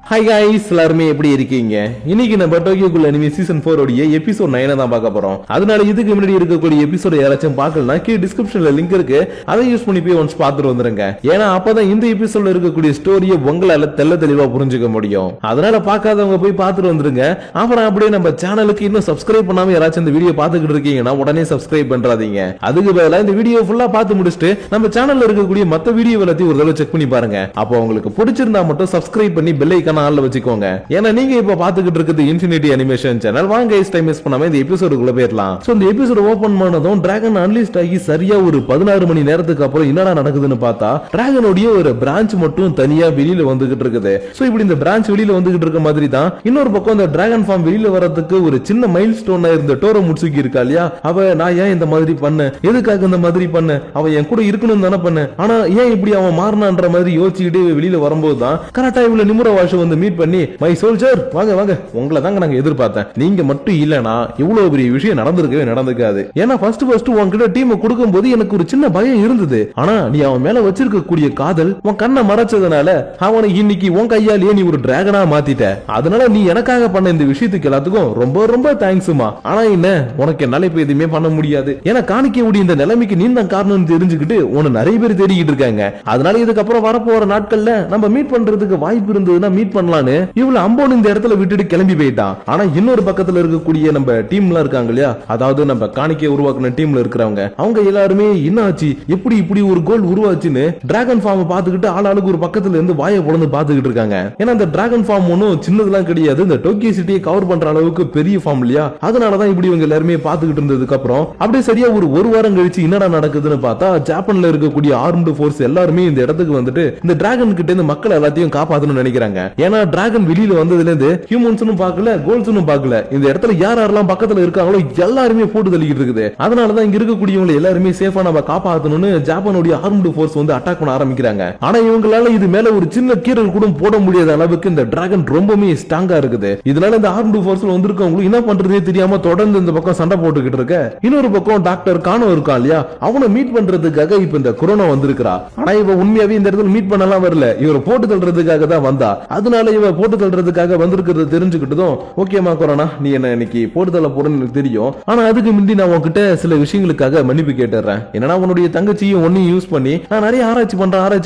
Hi guys எல்லாரும் எப்படி இருக்கீங்க? இன்னைக்கு நம்ம டோக்கியோ கூல் அனிமே சீசன் 4 உடைய எபிசோட் 9 தான் பார்க்க போறோம். அதனால இதுக்கு முன்னாடி இருக்கக்கூடிய எபிசோட் யாராச்சும் பார்க்கலனா கீழ டிஸ்கிரிப்ஷன்ல லிங்க் இருக்கு. அதை யூஸ் பண்ணி போய் ஒன்ஸ் பார்த்துட்டு வந்துருங்க. ஏன்னா அப்பதான் இந்த எபிசோட்ல இருக்கக்கூடிய ஸ்டோரியை உங்களால தெளிவா புரிஞ்சுக்க முடியும். அதனால பார்க்காதவங்க போய் பார்த்துட்டு வந்துருங்க. அப்புறம் அப்படியே நம்ம சேனலுக்கு இன்னும் சப்ஸ்கிரைப் பண்ணாம யாராச்சும் இந்த வீடியோ பார்த்துக்கிட்டு இருக்கீங்கன்னா உடனே சப்ஸ்கிரைப் பண்றாதீங்க. அதுக்கு பதிலா இந்த வீடியோ ஃபுல்லா பார்த்து முடிச்சிட்டு நம்ம சேனல்ல இருக்கக்கூடிய மத்த வீடியோ எல்லாத்தையும் ஒரு தடவை செக் பண்ணி பாருங்க. அப்போ உங்களுக்கு பிடிச்சிருந்தா மட்டும் சப்ஸ்கிரைப் பண்ணி பெல் ஐகான் ஆல்ல வச்சுக்கோங்க. ஏன்னா நீங்க இப்ப பாத்துக்கிட்டு இருக்குது இன்ஃபினிட்டி அனிமேஷன் சேனல். வாங்க டைம் வேஸ்ட் பண்ணாம இந்த எபிசோடுக்குள்ள போயிரலாம். சோ இந்த எபிசோட் ஓபன் பண்ணதும் டிராகன் அன்லிஸ்ட் ஆகி சரியா ஒரு 16 மணி நேரத்துக்கு அப்புறம் என்னடா நடக்குதுன்னு பார்த்தா டிராகனோட ஒரு பிரான்ச் மட்டும் தனியா வெளியில வந்துகிட்டு இருக்குது. சோ இப்படி இந்த பிரான்ச் வெளியில வந்துகிட்டு இருக்க மாதிரி தான் இன்னொரு பக்கம் இந்த டிராகன் ஃபார்ம் வெளியில வரதுக்கு ஒரு சின்ன மைல் ஸ்டோனா இருந்த டோரோ முட்சுகி இருக்கா இல்லையா, அவ நான் ஏன் இந்த மாதிரி பண்ண, எதுக்காக இந்த மாதிரி பண்ண, அவ என் கூட இருக்கணும் தானே பண்ண, ஆனா ஏன் இப்படி அவன் மாறினான்ற மாதிரி யோசிச்சுக்கிட்டு வெளியில வரும்போது தான் கரெக்டா இவ்வளவு நிமுற வாஷ வந்து மீட் பண்ணி மை சோல்ஜர் வாங்க வாங்க உங்களை தாங்க நாங்க எதிர்பார்த்தேன், நீங்க மட்டும் இல்லனா இவ்வளவு பெரிய விஷயம் நடந்திருக்காது. ஏன்னா ஃபர்ஸ்ட் உன்கிட்ட டீம் கொடுக்கும்போது எனக்கு ஒரு சின்ன பயம் இருந்தது. ஆனா நீ அவன் மேல வச்சிருக்க கூடிய காதல் உன் கண்ணை மறைச்சதுனால அவனை இன்னைக்கு உன் கையாலேயே நீ ஒரு டிராகனா மாத்திட்ட. அதனால நீ எனக்காக பண்ண இந்த விஷயத்துக்கு எல்லாத்துக்கும் ரொம்ப ரொம்ப தேங்க்ஸ்மா. ஆனா என்ன உனக்கு என்னால இப்ப எதுவுமே பண்ண முடியாது. ஏன்னா காணிக்க இந்த நிலைமைக்கு நீ தான் காரணம் தெரிஞ்சுக்கிட்டு உன்னை நிறைய பேர் தேடிக்கிட்டு இருக்காங்க. அதனால இதுக்கப்புறம் வரப்போற நாட்கள்ல நம்ம மீட் பண்றதுக்கு வாய்ப்பு இருந்ததுன்னா மீட் பண்ணலான்னு இவ்வளவு அம்போன் இந்த இடத்துல விட்டுட்டு கிளம்பி போயிட்டான். ஆனா இன்னொரு பக்கத்துல இருக்கக்கூடிய நம்ம டீம்ல இருக்காங்க இல்லையா, அதாவது நம்ம காணிக்கை உருவாக்குன டீம்ல இருக்கிறவங்க அவங்க எல்லாருமே என்னாச்சு எப்படி இப்படி ஒரு கோல் உருவாச்சுன்னு டிராகன் ஃபார்ம் பாத்துக்கிட்டு ஆளாளுக்கு ஒரு பக்கத்துல இருந்து வாயை பொளந்து பாத்துக்கிட்டு இருக்காங்க. ஏன்னா இந்த டிராகன் ஃபார்ம் ஒன்னும் சின்னதெல்லாம் கிடையாது, இந்த டோக்கியோ சிட்டியை கவர் பண்ற அளவுக்கு பெரிய ஃபார்ம் இல்லையா. அதனாலதான் இப்படி இவங்க எல்லாருமே பாத்துக்கிட்டு இருந்ததுக்கு அப்புறம் அப்படியே சரியா ஒரு வாரம் கழிச்சு என்னடா நடக்குதுன்னு பார்த்தா ஜப்பான்ல இருக்கக்கூடிய ஆர்ம்டு ஃபோர்ஸ் எல்லாருமே இந்த இடத்துக்கு வந்துட்டு இந்த டிராகன் கிட்ட இருந்து மக்கள் எல்லாத்தையும் காப்பாத்தணும்னு நினைக்கிறாங்க. ஏன்னா டிராகன் வெளியில வந்ததுல இருந்து ஹியூமன்ஸும் பார்க்கல கோல்ஸும் பார்க்கல, இந்த இடத்துல யாரெல்லாம் பக்கத்துல இருக்காங்களோ எல்லாருமே போட்டு தள்ளிக்கிட்டு இருக்குது. அதனாலதான் இங்க இருக்கக்கூடியவங்க எல்லாருமே சேஃபா நம்ம காப்பாத்தணும்னு ஜப்பானுடைய ஆர்ம்டு ஃபோர்ஸ் வந்து அட்டாக் பண்ண ஆரம்பிக்கிறாங்க. ஆனா இவங்களால இது மேல ஒரு சின்ன கீரல் கூட போட முடியாத அளவுக்கு இந்த டிராகன் ரொம்பவே ஸ்ட்ராங்கா இருக்குது. இதனால இந்த ஆர்ம்டு ஃபோர்ஸ்ல வந்திருக்கவங்களுக்கு என்ன பண்றதே தெரியாம தொடர்ந்து இந்த பக்கம் சண்டை போட்டுக்கிட்டு இருக்க. இன்னொரு பக்கம் டாக்டர் கானோ இருக்கான் இல்லையா, அவனை மீட் பண்றதுக்காக இப்ப இந்த கொரோனா வந்திருக்கா. ஆனா இவ உண்மையாவே இந்த இடத்துல மீட் பண்ணலாம் வரல, இவரை போட்டு தள்ளுறதுக்காக தான் வந்தா. அதனால இவ போட்டு தள்ளுறதுக்காக வந்திருக்கிறது தெரிஞ்சுக்கிட்டதும் ஓகேமா கொரோனா நீ என்ன இன்னைக்கு போட்டு தள்ள போறேன்னு எனக்கு தெரியும், ஆனா அதுக்கு முந்தி நான் உன்கிட்ட சில விஷயங்களுக்காக மன்னிப்பு கேட்டுறேன். என்னன்னா உன்னுடைய தங்கச்சியும் ஒன்னையும் யூஸ் பண்ணி நான் நிறைய ஆராய்ச்சி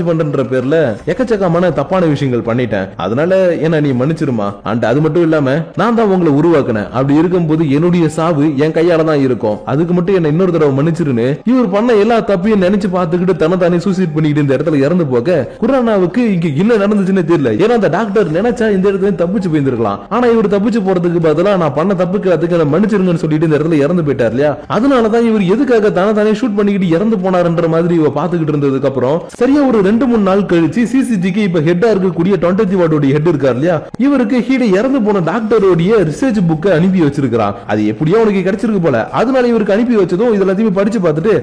பண்றேன்ற பேர்ல எக்கச்சக்கமான தப்பான விஷயங்கள் பண்ணிட்டேன். அதனால என்ன நீ மன்னிச்சிருமா. அண்ட் அது மட்டும் இல்லாம நான் தான் உங்களை உருவாக்குனேன். அப்படி இருக்கும்போது என்னுடைய சாவு என் கையால தான் இருக்கும், அதுக்கு மட்டும் என்ன இன்னொரு தடவை மன்னிச்சிருன்னு இவர் பண்ண எல்லா தப்பையும் நினைச்சு பார்த்துக்கிட்டு தன்னை சூசைட் பண்ணிக்கிட்டு இந்த இடத்துல இறந்து போக குரானாவுக்கு இங்க என்ன நடந்துச்சுன்னு தெரியல. ஏன்னா அந்த டாக்டர் நினைச்சா இந்த இடத்துல தப்பிச்சு போயிருந்திருக்கலாம். ஆனா இவர் தப்பிச்சு போறதுக்கு பதிலா நான் பண்ண தப்புக்கு அதுக்கு மன்னிச்சிருங்கன்னு சொல்லிட்டு இந்த இடத்துல இறந்து போயிட்டார் இல்லையா. அதனாலதான் இவர் எதுக்காக தானே ஷூட் பண்ணிக்கிட்டு இறந்து போனாருன்ற மாதிரி இவ பாத்துக்கிட்டு இருந்ததுக்கு அப்புறம் சரியா ஒரு 2-3 நாள் கழிச்சு சிசிஜிக்கு இப்ப ஹெட்டா இருக்கக்கூடிய டொண்டஜி வார்டோட ஹெட் இருக்கார் இல்லையா, இவருக்கு ஹீட இறந்து போன டாக்டரோடைய ரிசர்ச் புக்கை அனுப்பி வச்சிருக்கான். அது எப்படியோ அவனுக்கு கிடைச்சிருக்கு போல. அதனால இவருக்கு அனுப்பி வச்சதும் இதெல்லாத்தையும் படிச்சு பார்த்துட்டு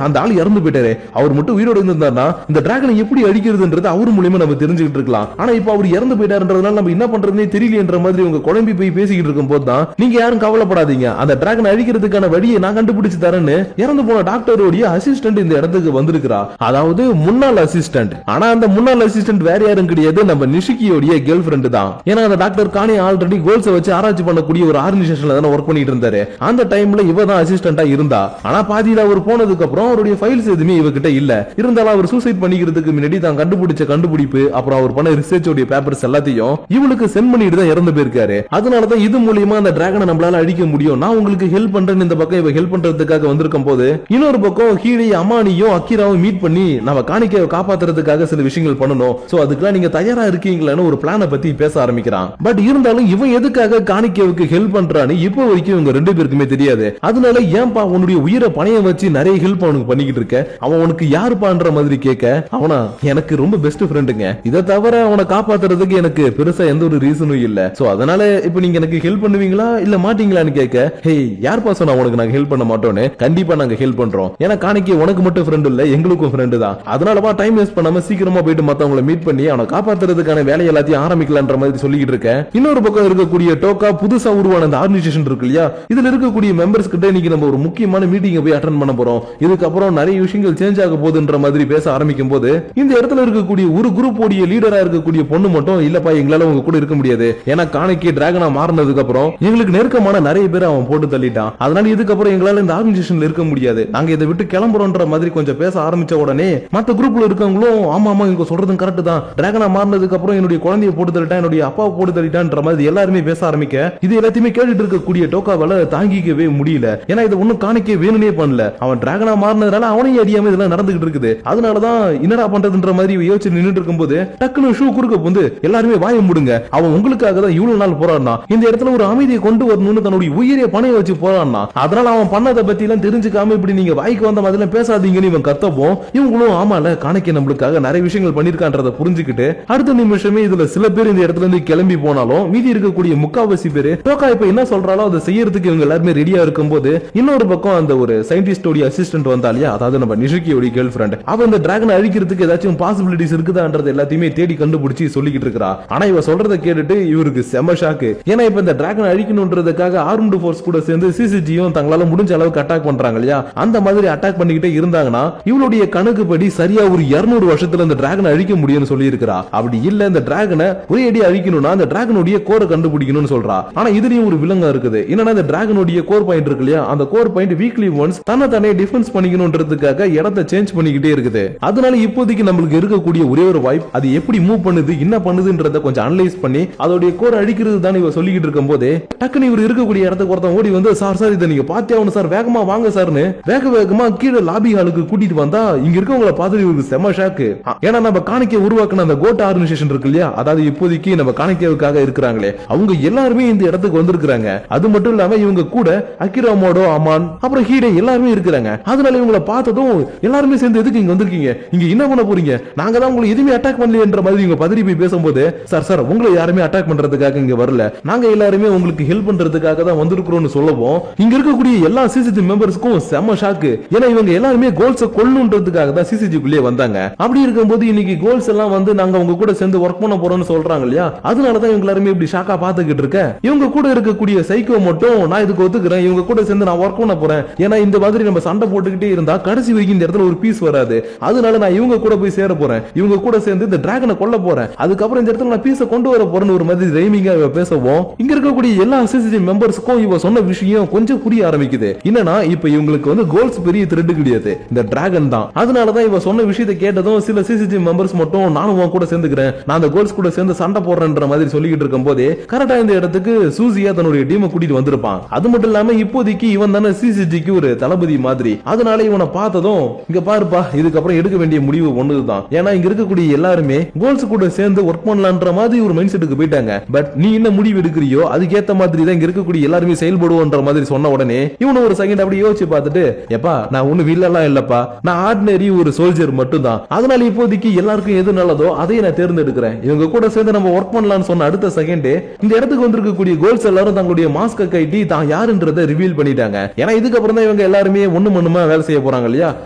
அந்த ஆள் இறந்து போயிட்டாரு, அவர் மட்டும் உயிரோடு இருந்தாருன்னா இந்த டிராகனை எப்படி அடிக்கிறதுன்றது அவர் மூலமா நம்ம தெரிஞ்சுக்கிட்டு இருக்கலாம். ஆனா இப்ப அவர் இறந்து போயிட்டாருன்றதுனால நம்ம என்ன பண்றதுனே தெரியலன்ற மாதிரி உங்க குழம்பி போய் பேசிக்கிட்டு இருக்கும் போது தான் நீங்க யாரும் கவலைப்படாதீங்க, அந்த டிராகன் அழிக்கிறதுக்கான வழியை நான் கண்டுபிடிச்சு தரேன்னு இறந்து போன டாக்டரோட அசிஸ்டன்ட் இந்த இடத்துக்கு வந்திருக்கிறா. அதாவது முன்னாள் அசிஸ்டன்ட். ஆனா அந்த முன்னாள் அசிஸ்டன்ட் வேற யாரும் கிடையாது, நம்ம நிஷிகியோட கேர்ள் ஃபிரெண்ட் தான். ஏன்னா அந்த டாக்டர் கானே ஆல்ரெடி கோல்ஸ் வச்சு ஆராய்ச்சி பண்ணக்கூடிய ஒரு ஆர்கனைசேஷன்ல தான் ஒர்க் பண்ணிட்டு இருந்தாரு. அந்த டைம்ல இவ தான் அசிஸ்டன்டா இருந்தா. ஆனா பாதியில அவர் போனதுக்கு அப்புறம் அவருடைய ஃபைல்ஸ் எதுவுமே இவகிட்ட இல்ல. இருந்தாலும் அவர் சூசைட் பண்ணிக்கிறதுக்கு முன்னாடி தான் கண்டுபிடிச்ச கண்டுபிடிப்பு அப்புறம் அவர் பண்ண ரிசர்ச் உடைய பேப்பர்ஸ் எல்லாத்தையும் இவளுக்கு சென்ட் பண்ணிட்டு தான் இறந்து போயிருக்காரு. அதனாலதான் இது மூலமா அந்த டிராகனை நம்மளால அழிக்க முடியும், நான் உங்களுக்கு ஹெல்ப் பண்றேன்னு இந்த பக்கம் இவ ஹெல்ப் பண்றதுக்காக வந்திருக்கும் போது இன்னொரு பக்கம் ஹீடை அமானியும் அக்கிராவும் மீட் பண்ணி நம்ம காணிக்கையை காப்பாத்துறதுக்காக சில விஷயங்கள் பண்ணணும், சோ அதுக்கெல்லாம் நீங்க தயாரா இருக்கீங்களான்னு ஒரு பிளானை பத்தி பேச ஆரம்பிக்கிறான். பட் இருந்தாலும் இவன் எதுக்காக காணிக்கைவுக்கு ஹெல்ப் பண்றான்னு இப்போ வரைக்கும் இவங்க 2 பேருக்குமே தெரியாது. அதனால ஏன்பா உன்னுடைய உயிரை பணையம் வச்சு நிறைய ஹெல்ப் அவனுக்கு பண்ணிக்கிட்டு இருக்க, அவன் உனக்கு யாருப்பான்ற மாதிரி கேட்க அவனா எனக்கு ரொம்ப பெஸ்ட் ஃப்ரெண்டுங்க, இதை தவிர அவனை காப்பாத்துறதுக்கு எனக்கு பெருசா எந்த ஒரு ரீசனும் இல்ல, சோ அதனால இப்ப நீங்க எனக்கு ஹெல்ப் பண்ணுவீங்களா இல்ல மாட்டீங்களான்னு கேட்க ஹே யார் பாசம் நான் உனக்கு நாங்க ஹெல்ப் பண்ண மாட்டோன்னு, கண்டிப்பா நாங்க ஹெல்ப் பண்றோம், ஏன்னா காணிக்கை உனக்கு மட்டும் ஃப்ரெண்ட் இல்ல எங்களுக்கும் ஃப்ரெண்டு தான். அதனாலவா டைம் வேஸ்ட் பண்ணாம சீக்கிரமா போயிட்டு மத்தவங்களை மீட் பண்ணி அவனை காப்பாத்துறதுக்கான வேலை எல்லாத்தையும் ஆரம்பிக்கலான்ற மாதிரி சொல்லிக்கிட்டு இருக்க. இன்னொரு பக்கம் இருக்கக்கூடிய டோக்கா புதுசா உருவான அந்த ஆர்கனைசேஷன் இருக்கு இல்லையா, இதுல இருக்கக்கூடிய மெம்பர்ஸ் கிட்ட இன்னைக்கு நம்ம ஒரு முக்கியமான மீட்டிங் போய் அட்டெண்ட் பண்ண போறோம், இதுக்கப்புறம் நிறைய விஷயங்கள் சேஞ்ச் ஆக போகுதுன்ற மாதிரி பேச ஆரம்பிக்கும் போது இந்த இடத்துல இருக்கக்கூடிய ஒரு குரூப் ஓடிய லீடரா இருக்கக்கூடிய பொண்ணு மட்டும் இல்லப்பா எங்களால உங்க கூட இருக்க முடியாது, ஏன்னா காணிக்கை டிராகனா மாறினதுக்கு அப்புறம் எங்களுக்கு நெருக்கமான நிறைய பேர் அவன் போட்டு தள்ளிட்டான், அதனால இதுக்கப்புறம் எங்களால இந்த ஆர்கனைசேஷன்ல இருக்க முடியாது, நாங்க இதை விட்டு கிளம்புறோம்ன்ற மாதிரி கொஞ்சம் பேச ஆரம்பிச்ச உடனே மத்த குரூப்ல இருக்கவங்களும் ஆமா ஆமா இவங்க சொல்றதும் கரெக்ட் தான், டிராகனா மாறினதுக்கு அப்புறம் என்னுடைய குழந்தைய போட்டு தள்ளிட்டான், என்னுடைய அப்பாவை போட்டு தள்ளிட்டான்ற மாதிரி எல்லாருமே பேச ஆரம்பிக்க இது எல்லாத்தையுமே கேட்டுட்டு இருக்கக்கூடிய டோக்காவால தாங்கிக்கவே முடியல. ஏன்னா இது ஒண்ணும் காணிக்க வேணும்னே பண்ணல, அவன் டிராகனா மாறினதுனால அவனையும் அறியாம இதெல்லாம் நடந்துகிட்டு இருக்குது. அதனாலதான் என்னடா பண்றதுன்ற மாதிரி யோசிச்சு நின்னுட்டு இருக்கும்போது டக்குனு ஷூ குறுக்க வந்து எல்லாருமே வாய முடுங்க, அவன் உங்களுக்காக தான் இவ்வளவு நாள் போராடினா, இந்த இடத்துல ஒரு அமைதியை கொண்டு வரணும்னு தன்னுடைய உயிரை பணைய வச்சு போராடினா, அதனால அவன் பண்ணதை பத்தி எல்லாம் தெரிஞ்சுக்காம இப்படி நீங்க வாய்க்கு வந்த மாதிரி பேசாதீங்கன்னு இவன் கத்தப்போம் இவங்களும் ஆமால காணிக்க நம்மளுக்காக நிறைய விஷயங்கள் பண்ணிருக்கான்றத புரிஞ்சுக்கிட்டு அடுத்த நிமிஷமே இதுல சில பேர் இந்த இடத்துல இருந்து கிளம்பி போனாலும் மீதி இருக்கக்கூடிய முக்காவாசி பேரு டோக்கா இப்ப என்ன சொல்றாலோ அதை செய்யறதுக்கு இவங்க எல்லாருமே ரெடியா இருக்கும்போது இன்னொரு பக்கம் அந்த ஒரு சயின்டிஸ்டோட அசிஸ்டன்ட் வந்தாலியா, அதாவது நம்ம நிஷிகியோட கேர்ள் ஃப்ரெண்ட், அவ இந்த டிராகனை அழிக்கிறதுக்கு ஏதாச்சும் பாசிபிலிட்டிஸ் இருக்குதான்றது எல்லாத்தையுமே தேடி கண்டுபிடிச்சு சொல்லிக்கிட்டு இருக்கா. ஆனா இவ சொல்றதை கேட்டுட்டு இவருக்கு செம ஷாக்கு. ஏன்னா இப்ப இந்த டிராகன் அழிக்கணும்ன்றதுக்காக ஆர்ம்டு ஃபோர்ஸ் கூட சேர்ந்து சிசிஜியும் தங்களால முடிஞ்ச அளவுக்கு அட்டாக் பண்றாங்க இல்லையா, அந்த மாதிரி அட்டாக் பண்ணிக்கிட்டே இருந்தாங்கன்னா இவளுடைய கணக்குப்படி சரியா ஒரு 200 வருஷத்துல இந்த டிராகனை அழிக்க முடியும்னு சொல்லி இருக்கா. அப்படி இல்ல இந்த டிராகனை ஒரே அடி அழிக்கணும்னா அந்த டிராகனுடைய கோரை கண்டுபிடிக்கணும்னு சொல்றா. ஆனா இதுலயும் ஒரு விலங்கா இருக்குது, என்னன்னா இந்த டிராகனுடைய கோர் பாயிண்ட் இருக்கு இல்லையா, அந்த கோர் பாயிண்ட் வீக்லி ஒன்ஸ் தன்னை தானே டிஃபென்ஸ் பண்ணிக்கணும்ன்றதுக்காக இடத்தை சேஞ்ச் பண்ணிக்கிட்டே இருக்குது. அதனால இப்போதைக்கு நம்மளுக்கு இருக்கக்கூடிய ஒரே ஒரு வாய்ப்பு அது எப்படி மூவ் பண்ணுது என்ன பண்ணுதுன்றத கொஞ்சம் அனலைஸ் பண்ணி அதோடைய கோர் அழிக்கிறது தான் இவ சொல்லிக்கிட்டு இருக்கும் போதே டக்குனு இவர் இருக்கக்கூடிய இடத்துக்கு ஒருத்தன் ஓடி வந்து சார் சார் இதை நீங்க பாத்தே ஆகணும் சார், வேகமா வாங்க சார்னு வேக வேகமா கீழே லாபி ஹாலுக்கு கூட்டிட்டு வந்தா இங்க இருக்கவங்கள பார்த்துட்டு இவருக்கு செம ஷாக்கு. ஏன்னா நம்ம காணிக்கை உருவாக்குன அந்த கோட் ஆர்கனைசேஷன் இருக்கு இல்லையா, அதாவது இப்போதைக்கு நம்ம காணிக்கைக்காக இருக்கிறாங்களே அவங்க எல்லாருமே இந்த இடத்துக்கு வந்திருக்காங்க. அது மட்டும் இல்லாம இவங்க கூட அகிராமோடோ அமான் அப்புறம் ஹீடே எல்லாருமே இருக்கிறாங்க. அதனால இவங்கள பார்த்ததும் எல்லாருமே சேர்ந்து எதுக்கு இங்க வந்திருக்கீங்க, இங்க என்ன பண்ண போறீங்க, நாங்க தான் உங்களை எதுவுமே அட்டாக் பண்ணலன்ற மாதிரி இவங்க பதறி போய் பேசும்போது சார் சார் உங்களை யாருமே அட்டாக் பண்றதுக்காக இங்க வரல, நாங்க எல்லாருமே உங்களுக்கு ஹெல்ப் பண்றதுக்காக தான் வந்திருக்கிறோம்னு சொல்லவும் இங்க இருக்கக்கூடிய எல்லா சிசிஜி மெம்பர்ஸ்க்கும் செம ஷாக்கு. ஏன்னா இவங்க எல்லாருமே கோல்ஸை கொல்லணுன்றதுக்காக தான் சிசிஜிக்குள்ளே வந்தாங்க. அப்படி இருக்கும்போது இன்னைக்கு கோல்ஸ் எல்லாம் வந்து நாங்க உங்க கூட சேர்ந்து ஒர்க் பண்ண போறோம்னு சொல்றாங்க இல்லையா, அதனாலதான் இவங்க எல்லாருமே இப்படி ஷாக்கா பாத்துக்கிட்டு இருக்க. இவங்க கூட இருக்கக்கூடிய சைக்கோ மட்டும் நான் இதுக்கு ஒத்துக்கிறேன், இவங்க கூட சேர்ந்து நான் ஒர்க் பண்ண போறேன், ஏன்னா இந்த மாதிரி நம்ம சண்டை போட்டுக்கிட்டே இருந்தா கடைசி வரைக்கும் இந்த இடத்துல ஒரு பீஸ் வராது, அதனால நான் இவங்க கூட போய் சேர போறேன், இவங்க கூட சேர்ந்து இந்த டிராகனை கொல்ல போறேன், அதுக்கப்புறம் இந்த இடத்துல நான் பீஸை கொண்டு வர போறேன்னு ஒரு மாதிரி ரைமிங்கா பேசவும் இங்க இருக்கக்கூடிய எல்லா சிசிஜி மெம்பர்ஸ்க்கும் இவ சொன்ன விஷயம் கொஞ்சம் புரிய ஆரம்பிக்குது. என்னன்னா இப்ப இவங்களுக்கு வந்து கோல்ஸ் பெரிய த்ரெட் கிடையாது, இந்த டிராகன் தான். அதனாலதான் இவ சொன்ன விஷயத்தை கேட்டதும் சில சிசிஜி மெம்பர்ஸ் மட்டும் நானும் உன் கூட சேர்ந்துக்கிறேன், நான் அந்த கோல்ஸ் கூட சேர்ந்து சண்டை போடுறேன்ற மாதிரி சொல்லிக்கிட்டு இருக்கும் போதே கரெக்டா இந்த இடத்துக்கு சூசியா தன்னுடைய டீமை கூட்டிட்டு வந்திருப்பான். அது மட்டும் இல்லாம இப்போதைக்கு இவன் தானே சிசிஜிக்கு ஒரு தளபதி மாதிரி, அதனால இவனை பார்த்ததும் இங்க பாருப்பா இதுக்கப்புறம் எடுக்க வேண்டிய முடிவு ஒண்ணுதான், ஏன்னா இங்க இருக்கக்கூடிய எல்லாருமே கோல்ஸ் கூட சேர்ந்து ஒர்க் பண்ணலான்ற மாதிரி ஒரு மைண்ட் செட்டுக்கு போயிட்டாங்க. பட் நீ என்ன முடிவு எடுக்கிறியோ அதுக்கேத்த மாதிரி தான் இங்க இருக்கக்கூடிய எல்லாருமே செயல்படுவோன்ற மாதிரி சொன்ன உடனே இவனு ஒரு செகண்ட் அப்படி யோசிச்சு பார்த்துட்டு எப்பா நான் ஒண்ணு வில்லலாம் இல்லப்பா, நான் ஆர்டினரி ஒரு சோல்ஜர் மட்டும் தான், அதனால இப்போதைக்கு எல்லாருக்கும் எது நல்லதோ அதை நான் தேர்ந்தெடுக்கிறேன், இவங்க கூட சேர்ந்து நம்ம ஒர்க் பண்ணலாம்னு சொன்ன அடுத்த செகண்ட் இந்த இடத்துக்கு வந்திருக்கக்கூடிய கோல்ஸ் எல்லாரும் தங்களுடைய மாஸ்க கைட்டி தான் யாருன்றதை ரிவீல் பண்ணிட்டாங்க. ஏன்னா இதுக்கப்புறம் தான் இவங்க எல்லாருமே ஒண்ணு மண்ணுமா வேலை செய்ய போறாங்க இல்லையா,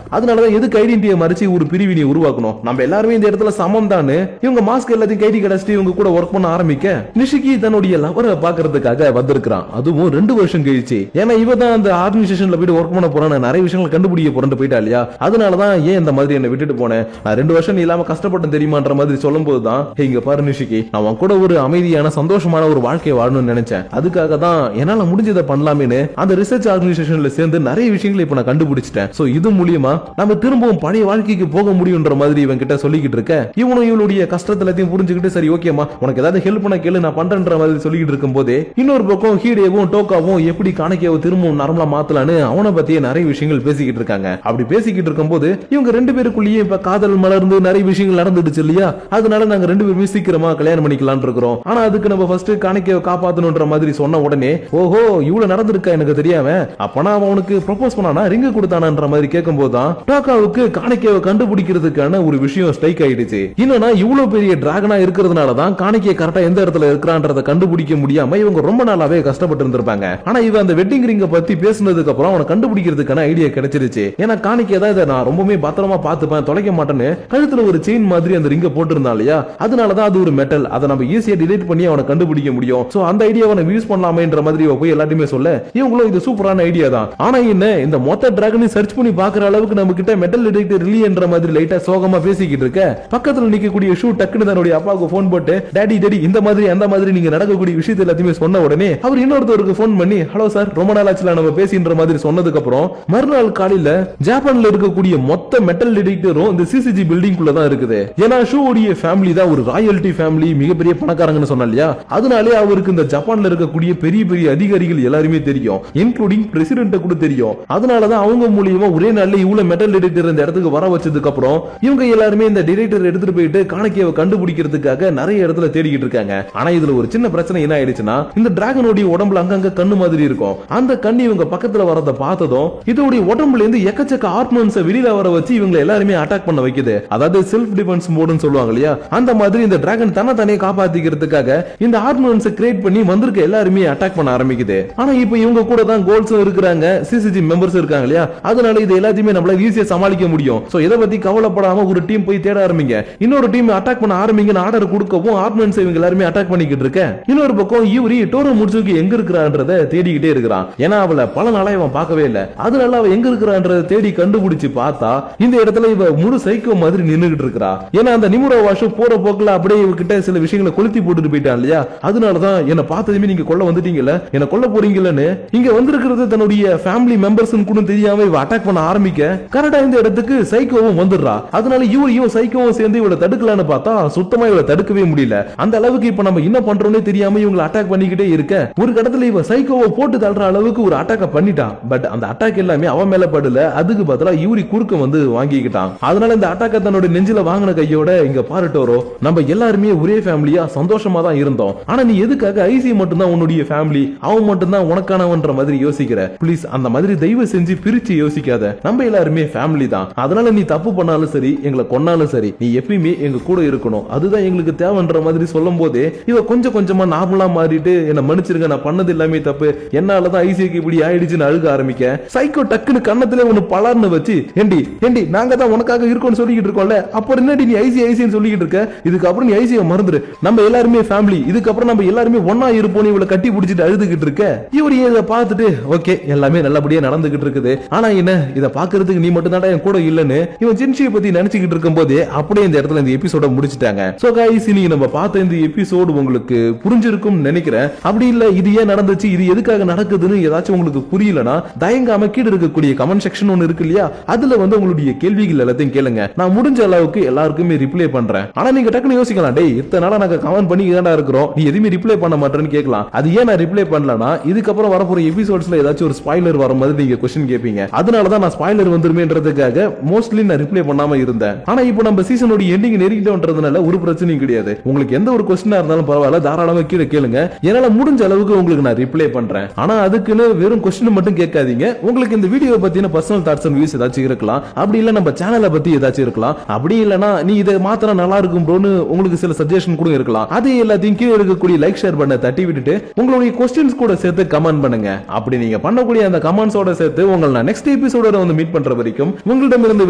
அதனாலதான் எதுக்கு ஐடென்டிட்டியை மறைச்சு ஒரு பிரிவினை உருவாக்கணும், நம்ம எல்லாருமே இந்த இடத்துல சமம் தான் இவங்க மாஸ்க் எல்லாத்தையும் கைட்டி கிடைச்சிட்டு இவங்க கூட ஒர்க் பண்ண ஆரம்பிக்க நிஷிகி தன்னுடைய லவரை பாக்குறதுக்காக வந்திருக்கான், அதுவும் 2 வருஷம் கழிச்சு. ஏன்னா இவ தான் அந்த ஆர்கனைசேஷன்ல போயிட்டு ஒர்க் பண்ண போறான், நிறைய விஷயங்களை கண்டுபிடிக்க போறேன் போயிட்டா இல்லையா, அதனாலதான் ஏன் இந்த மாதிரி என்ன விட்டுட்டு போனேன், நான் 2 வருஷம் நீ இல்லாம கஷ்டப்பட்டேன் தெரியுமான்ற மாதிரி சொல்லும் போதுதான் இங்க பாரு நிஷிகி நான் உன் கூட ஒரு அமைதியான சந்தோஷமான ஒரு வாழ்க்கையை வாழணும்னு நினைச்சேன், அதுக்காக தான் என்னால முடிஞ்சதை பண்ணலாமேன்னு அந்த ரிசர்ச் ஆர்கனைசேஷன்ல சேர்ந்து நிறைய விஷயங்களை இப்ப நான் கண்டுபிடிச்சிட்டேன், சோ இது மூலியமா நம்ம திரும்பவும் பழைய வாழ்க்கைக்கு போக முடியும்ன்ற மாதிரி இவன் கிட்ட சொல்லிக்கிட்டு இருக்க. இவனும் இவளுடைய கஷ்டத்தை எல்லாத்தையும் புரிஞ்சுக்கிட்டு சரி ஓகேமா உனக்கு ஏதாவது ஹெல்ப் பண்ண கேளு நான் பண்றேன்ற மாதிரி சொல்லிக்கிட்டு இருக்கும் போதே இன்னொரு பக்கம் ஹீடேவும் டோக்காவும் எப்படி காணிக்கையை திரும்பவும் நார்மலா மாத்தலான்னு அவனை பத்தியே நிறைய விஷயங்கள் பேசிக்கிட்டு இருக்காங்க. அப்படி பேசிக்கிட்டு இருக்கும் போது இவங்க 2 பேருக்குள்ளேயே இப்ப காதல் மலர்ந்து நிறைய விஷயங்கள் நடந்துடுச்சு இல்லையா, அதனால நாங்க 2 பேருமே சீக்கிரமா கல்யாணம் பண்ணிக்கலாம்னு இருக்கிறோம், ஆனா அதுக்கு நம்ம ஃபர்ஸ்ட் காணிக்கையை காப்பாத்தணும்ன்ற மாதிரி சொன்ன உடனே ஓஹோ இவ்வளவு நடந்திருக்கா எனக்கு தெரியாம, அப்பனா அவனுக்கு ப்ரொபோஸ் பண்ணானா ரிங்கு கொடுத்தானான்ற மாதிரி கேட்கும் போதுதான் டோக்காவுக்கு காணிக்கையை கண்டுபிடிக்கிறதுக்கான ஒரு விஷயம் ஸ்ட்ரைக் ஆயிடுச்சு. என்னன்னா இவ்வளவு பெரிய டிராகனா இருக்கிறதுனால தான் காணிக்கையை கரெக்டா எந்த இடத்துல இருக்கிறான்றத கண்டுபிடிக்க முடியாம இவங்க ரொம்ப நாளாவே கஷ்டப்பட்டு இருந்திருப்பாங்க. ஆனா இவ அந்த வெட்டிங் ரிங்க பத்தி பேசுனதுக்கு அப்புறம் அவனை கண்டுபிடிக்கிறதுக்கான ஐடியா கிடைச்சிருச்சு. ஏன்னா காணிக்கை தான் இதை நான் ரொம்பவே பத்திரமா பார்த்துப்பேன் தொலைக்க மாட்டேன்னு கழுத்துல ஒரு செயின் மாதிரி அந்த ரிங்க போட்டிருந்தா இல்லையா, அதனாலதான் அது ஒரு மெட்டல், அதை நம்ம ஈஸியா டிலீட் பண்ணி அவனை கண்டுபிடிக்க முடியும், சோ அந்த ஐடியாவை நம்ம யூஸ் பண்ணலாமேன்ற மாதிரி போய் எல்லாத்தையுமே சொல்ல இவங்களும் இது சூப்பரான ஐடியா தான். ஆனா என்ன இந்த மொத்த டிராகனை சர்ச் பண்ணி பாக்குற அளவுக்கு நம்ம கிட்ட மெட்டல் டிடெக்டர் இல்லையன்ற மாதிரி லைட்டா சோகமா பேசிக்கிட்டு இருக்க பக்கத்துல நிக்கக்கூடிய ஷூ டக்குன்னு தன்னுடைய அப்பாவுக்கு போன் போட்டு டாடி டாடி இந்த மாதிரி அந்த மாதிரி நீங்க நடக்கக்கூடிய விஷயத்தை எல்லாத்தையுமே சொன்ன உடனே அவர் இன்னொருத்தருக்கு போன் பண்ணி ஹலோ சார் ரொம்ப நாள் ஆச்சுல நம்ம பேசின்ற மாதிரி சொன்னதுக்கு அப்புறம் மறுநாள் காலையில ஜப்பான்ல இருக்கக்கூடிய மொத்த மெட்டல் டிடெக்டரும் இந்த சிசிஜி பில்டிங் குள்ள தான் இருக்குது. ஏன்னா ஷூடைய ஃபேமிலி தான் ஒரு ராயல்டி ஃபேமிலி, மிகப்பெரிய பணக்காரங்கன்னு சொன்னா இல்லையா, அதனாலே அவருக்கு இந்த ஜப்பான்ல இருக்கக்கூடிய பெரிய பெரிய அதிகாரிகள் எல்லாருமே தெரியும், இன்க்ளூடிங் பிரசிடென்ட் கூட தெரியும். அதனாலதான் அவங்க மூலியமா ஒரே நாள்ல இவ்வளவு மெட்டல் டிடெக்டர் இந்த இடத்துக்கு வர வச்சதுக்கு அப்புறம் இவங்க எல்லாருமே இந்த டிடெக்டர் எடுத்துட்டு போயிட்டு காணக்கியாவை கண்டுபிடிக்கிறதுக்காக நிறைய இடத்துல தேடிக்கிட்டு இருக்காங்க. ஆனா இதுல ஒரு சின்ன பிரச்சனை என்ன ஆயிடுச்சுன்னா, இந்த டிராகனுடைய உடம்புல அங்கங்க கண்ணு மாதிரி இருக்கும். அந்த கண்ணு இவங்க பக்கத்துல வரத பார்த்ததும் இதோடைய உடம்புல இருந்து எக்கச்சக்க ஹார்மோன்ஸை வெளியில வர வச்சு இவங்க எல்லாருமே அட்டாக் பண்ண வைக்குது. அதாவது செல்ஃப் டிஃபென்ஸ் மோடுன்னு சொல்லுவாங்க இல்லையா, அந்த மாதிரி இந்த டிராகன் தன்னை காப்பாத்திக்கிறதுக்காக இந்த ஹார்மோன்ஸை கிரியேட் பண்ணி வந்திருக்க எல்லாருமே அட்டாக் பண்ண ஆரம்பிக்குது. ஆனா இப்போ இவங்க கூட தான் கோல்ஸும் இருக்காங்க, சிசிஜி மெம்பர்ஸ் இருக்காங்க இல்லையா, அதனால இது எல்லாத்தையுமே நம்மளால ஈஸியா சமாளிக்க முடியும். சோ இத பத்தி கவலைப்படாம ஒரு டீம் போய் தேட ஆரம்பிங்க, இன்னொரு டீம் அட்டாக் பண்ண ஆரம்பிங்கன்னு ஆர்டர் கொடுக்கவும் ஹார்மோன்ஸ் இவங்க எல்லாருமே அட்டாக் பண்ணிக்கிட்டு இருக்க. இன்னொரு பக்கம் யூரி டோரோ முட்சுகி எங்க இருக்கிறான்றத தேடிக்கிட்டே இருக்கிறான். ஏன்னா அவளை பல நாளா இவன் பார்க்கவே இல்ல, அதனால அவ எங்க இருக்கிறான்றத தேடி கண்டுபிடிச்சு பார்த்தா இந்த இடத்துல இவ முழு சைக்கோ மாதிரி நின்னுகிட்டு இருக்கா. ஏன்னா அந்த நிமுரா வாஷு போற போக்குல அப்படியே இவகிட்ட சில விஷயங்களை கொளுத்தி போட்டுட்டு போயிட்டான் இல்லையா, அதனாலதான் என்ன பார்த்ததுமே நீங்க கொல்ல வந்துட்டீங்கல்ல, என்ன கொல்ல போறீங்கன்னு இங்க வந்திருக்கிறது தன்னுடைய ஃபேமிலி மெம்பர்ஸ் கூட தெரியாம இவ அட்டாக் பண்ண ஆரம்பிக்க கரெக்டா இந்த இடத்துக்கு சைக்கோவும் வந்துடுறா. அதனால இவரையும் சைக்கோவும் சேர்ந்து இவளை தடுக்கலான்னு பார்த்தா சுத்தமா இவளை தடுக்கவே முடியல. அந்த அளவுக்கு இப்ப நம்ம என்ன பண்றோம்னே தெரியாம இவங்களை அட்டாக் பண்ணிக்கிட்டே இருக்க ஒரு கடத்துல இவ சைக்கோவை போட்டு தள்ளுற அளவுக்கு ஒரு அட்டாக்க பண்ணிட்டான். பட் அந்த அட்டாக் எல்லாமே அவன் மேல படல, அதுக்கு பதிலா யூரி குறுக்க வந்து வாங்கிக்கிட்டான். அதனால இந்த அட்டாக்க தன்னோட நெஞ்சில வாங்கின கையோட இங்க பாருட்டோரோ நம்ம எல்லாருமே ஒரே ஃபேமிலியா சந்தோஷமா தான் இருந்தோம், ஆனா நீ எதுக்காக ஐசி மட்டும் தான் உன்னுடைய ஃபேமிலி, அவன் மட்டும் தான் உனக்கானவன்ற மாதிரி யோசிக்கிற? பிளீஸ் அந்த மாதிரி தயவு செஞ்சு பிரிச்சு யோசிக்காத, நம்ம எல்லாருமே ஃபேமிலி தான். அதனால நீ தப்பு பண்ணாலும் சரி எங்களை கொன்னாலும் சரி நீ எப்பயுமே எங்க கூட இருக்கணும், அதுதான் எங்களுக்கு தேவைன்ற மாதிரி சொல்லும் போதே இவ கொஞ்சம் கொஞ்சமா நார்மலா மாறிட்டு என்ன மன்னிச்சிருங்க நான் பண்ணது எல்லாமே தப்பு, என்னாலதான் ஐசிக்கு இப்படி ஆயிடுச்சுன்னு அழுக ஆரம்பிக்க சைக்கோ டக்குன்னு கண்ணத்திலே ஒன்னு பலர்னு வச்சு ஏண்டி ஏண்டி நாங்க தான் உனக்காக இருக்கோம்னு சொல்லிக்கிட்டு இருக்கோம்ல, அப்புறம் என்னடி நீ ஐசி ஐசின்னு சொல்லிக்கிட்டு இருக்க, இதுக்கப்புறம் நீ ஐசியை மறந்துரு, நம்ம எல்லாருமே ஃபேமிலி, இதுக்கப்புறம் நம்ம எல்லாருமே ஒன்னா இருப்போம், இவளை கட்டி பிடிச்சிட்டு அழுதுகிட்டு இருக்க. இவர் இதை பார்த்துட்டு ஓகே எல்லாமே நல்லபடியா நடந்துகிட்டு இருக்குது, ஆனா என்ன இதை பாக்குறதுக்கு நீ மட்டும் தான் என் கூட இல்லன்னு இவன் ஜின்ஷியை பத்தி நினைச்சுக்கிட்டு இருக்கும் போதே அப்படியே இந்த இடத்துல இந்த எபிசோட முடிச்சிட்டாங்க. சோ கைஸ் நீங்க நம்ம பார்த்த இந்த எபிசோடு உங்களுக்கு புரிஞ்சிருக்கும் நினைக்கிறேன். அப்படி இல்ல இது ஏன் நடந்துச்சு இது எதுக்காக நடக்குதுன்னு ஏதாச்சும் உங்களுக்கு புரியலனா தயங்காம கீழ இருக்கக்கூடிய கமெண்ட் செக்ஷன் ஒன்னு இருக்கு இல்லையா, அதுல வந்து உங்களுடைய கேள்விகள் எல்லாத்தையும் கேளுங்க, நான் முடிஞ்ச அளவுக்கு எல்லாருக்குமே ரிப்ளை பண்றேன். ஆனா நீங்க டக்குனு யோசிக்கலாம், டேய் இத்தனை நாளா நாங்க கமெண்ட் பண்ணி ஏன்டா இருக்கிறோம் நீ எதுவுமே ரிப்ளை பண்ண மாட்டேன்னு கேட்கலாம். அது ஏன் நான் ரிப்ளை பண்ணலனா இதுக்கப்புறம் வரப்போற எபிசோட்ஸ்ல ஏதாச்சும் ஒரு ஸ்பாயிலர் வர மாதிரி நீங்க क्वेश्चन கேட்பீங்க, அதனாலதான் நான் ஸ்பாயிலர் வந்துருமேன்றதுக்காக மோஸ்ட்லி நான் ரிப்ளை பண்ணாம இருந்தேன். ஆனா இப்போ நம்ம சீசனோட எண்டிங் நெருங்கிட்டோன்றதுனால ஒரு பிரச்சனையும் கிடையாது, உங்களுக்கு எந்த ஒரு क्वेश्चनா இருந்தாலும் பரவாயில்ல தாராளமா கீழே கேளுங்க, என்னால முடிஞ்ச அளவுக்கு உங்களுக்கு நான் ரிப்ளை பண்றேன். ஆனா அதுக்குன்னு வெறும் क्वेश्चन மட்டும் கேட்காதீங்க, உங்களுக்கு இந்த வீடியோ பத்தின பர்சனல் தாட்ஸ் அண்ட் வியூஸ் ஏதாச்சும் இருக்கலாம், அப்படி இல்ல நம்ம சேனலை பத்தி ஏதாச்சும் இருக்கலாம், அப்படி இல்லனா நீ இதை மாத்திர நல்லா இருக்கும் ப்ரோன்னு உங்களுக்கு சில சஜஷன் கூட இருக்கலாம். அது எல்லாத்தையும் கீழே இருக்கக்கூடிய லைக் ஷேர் பண்ண தட்டி விட்டுட்டு உங்களுடைய क्वेश्चंस கூட சேர்த்து கமெண்ட் பண்ணுங்க. அப்படி நீங்க பண்ணக்கூடிய அந்த கமெண்ட்ஸோட சேர்த்து உங்களை நான் நெக்ஸ்ட் எபிசோட வந்து மீட் பண்ற வரைக்கும் உங்களிடமிருந்து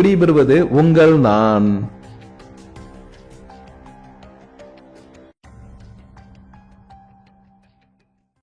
விடைபெறுவது உங்கள் நான்.